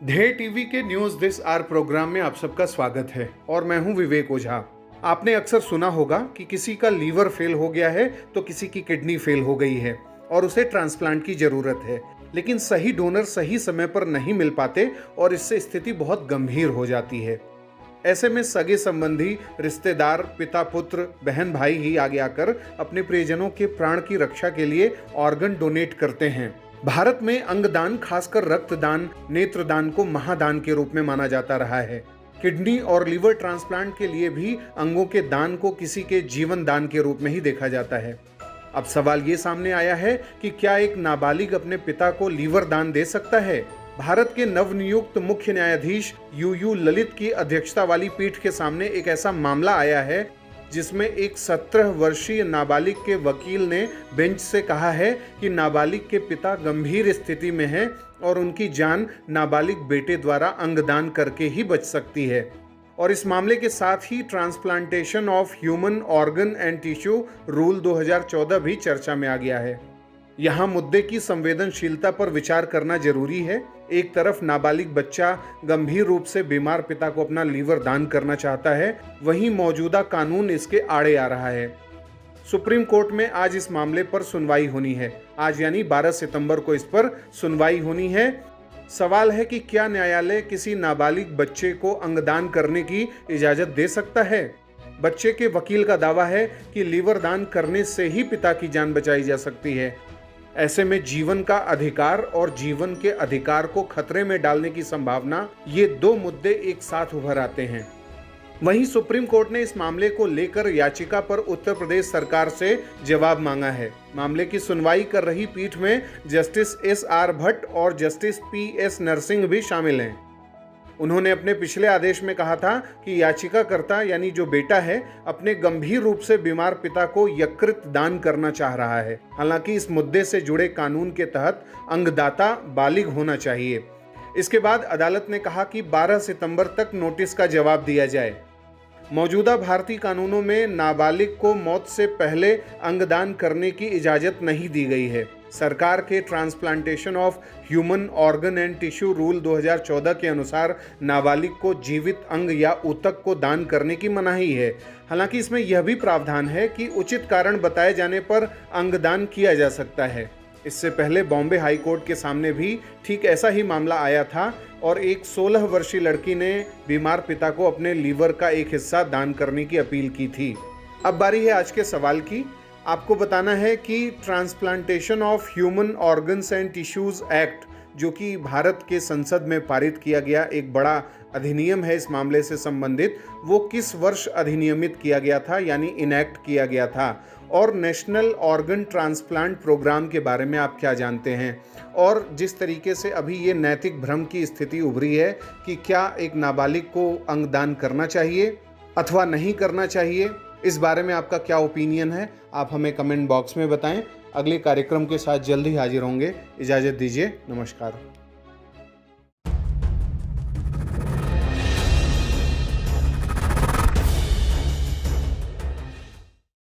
ध्येय टीवी के news this are programme में आप सबका स्वागत है और मैं हूं विवेक ओझा। आपने अक्सर सुना होगा कि किसी का लीवर फेल हो गया है तो किसी की किडनी फेल हो गई है और उसे ट्रांसप्लांट की जरूरत है, लेकिन सही डोनर सही समय पर नहीं मिल पाते और इससे स्थिति बहुत गंभीर हो जाती है। ऐसे में सगे संबंधी, रिश्तेदार, पिता पुत्र, बहन भाई ही आगे आकर अपने प्रियजनों के प्राण की रक्षा के लिए ऑर्गन डोनेट करते हैं। भारत में अंगदान, खासकर रक्तदान, नेत्रदान को महादान के रूप में माना जाता रहा है। किडनी और लीवर ट्रांसप्लांट के लिए भी अंगों के दान को किसी के जीवन दान के रूप में ही देखा जाता है। अब सवाल ये सामने आया है कि क्या एक नाबालिग अपने पिता को लीवर दान दे सकता है? भारत के नवनियुक्त मुख्य न्यायाधीश यूयू ललित की अध्यक्षता वाली पीठ के सामने एक ऐसा मामला आया है जिसमें एक 17 वर्षीय नाबालिग के वकील ने बेंच से कहा है कि नाबालिग के पिता गंभीर स्थिति में हैं और उनकी जान नाबालिग बेटे द्वारा अंगदान करके ही बच सकती है। और इस मामले के साथ ही transplantation of human organ and tissue rule 2014 भी चर्चा में आ गया है। यहाँ मुद्दे की संवेदनशीलता पर विचार करना जरूरी है। एक तरफ नाबालिग बच्चा गंभीर रूप से बीमार पिता को अपना लीवर दान करना चाहता है, वहीं मौजूदा कानून इसके आड़े आ रहा है। सुप्रीम कोर्ट में आज इस मामले पर सुनवाई होनी है। आज यानी 12 सितंबर को इस पर सुनवाई होनी है। सवाल है कि क्या न्यायालय किसी नाबालिग बच्चे को अंगदान करने की इजाजत दे सकता है? बच्चे के वकील का दावा है कि लीवर दान करने से ही पिता की जान बचाई जा सकती है। ऐसे में जीवन का अधिकार और जीवन के अधिकार को खतरे में डालने की संभावना, ये दो मुद्दे एक साथ उभर आते हैं। वहीं सुप्रीम कोर्ट ने इस मामले को लेकर याचिका पर उत्तर प्रदेश सरकार से जवाब मांगा है। मामले की सुनवाई कर रही पीठ में जस्टिस एस.आर. भट्ट और जस्टिस पी.एस. नरसिंह भी शामिल हैं। उन्होंने अपने पिछले आदेश में कहा था कि याचिकाकर्ता यानी जो बेटा है, अपने गंभीर रूप से बीमार पिता को यकृत दान करना चाह रहा है। हालांकि इस मुद्दे से जुड़े कानून के तहत अंगदाता बालिग होना चाहिए। इसके बाद अदालत ने कहा कि 12 सितंबर तक नोटिस का जवाब दिया जाए। मौजूदा भारतीय कानूनों में नाबालिग को मौत से पहले अंगदान करने की इजाजत नहीं दी गई है। सरकार के transplantation of human organ and tissue rule 2014 के अनुसार नाबालिग को जीवित अंग या ऊतक को दान करने की मनाही है। हालांकि इसमें यह भी प्रावधान है कि उचित कारण बताए जाने पर अंगदान किया जा सकता है। इससे पहले बॉम्बे हाई कोर्ट के सामने भी ठीक ऐसा ही मामला आया था और एक 16 वर्षीय लड़की ने बीमार पिता को अपने लीवर का एक हिस्सा दान करने की अपील की थी। अब बारी है आज के सवाल की। आपको बताना है कि transplantation of human organs and tissues act, जो कि भारत के संसद में पारित किया गया एक बड़ा अधिनियम है इस मामले से संबंधित, वो किस वर्ष अधिनियमित किया गया था यानी इनैक्ट किया गया था? और नेशनल ऑर्गन ट्रांसप्लांट प्रोग्राम के बारे में आप क्या जानते हैं? और जिस तरीके से अभी ये नैतिक भ्रम की स्थिति उभरी है कि क्या एक नाबालिग को अंगदान करना चाहिए अथवा नहीं करना चाहिए, इस बारे में आपका क्या ओपिनियन है? आप हमें कमेंट बॉक्स में बताएं। अगले कार्यक्रम के साथ जल्द ही हाजिर होंगे। इजाज़त दीजिए। नमस्कार।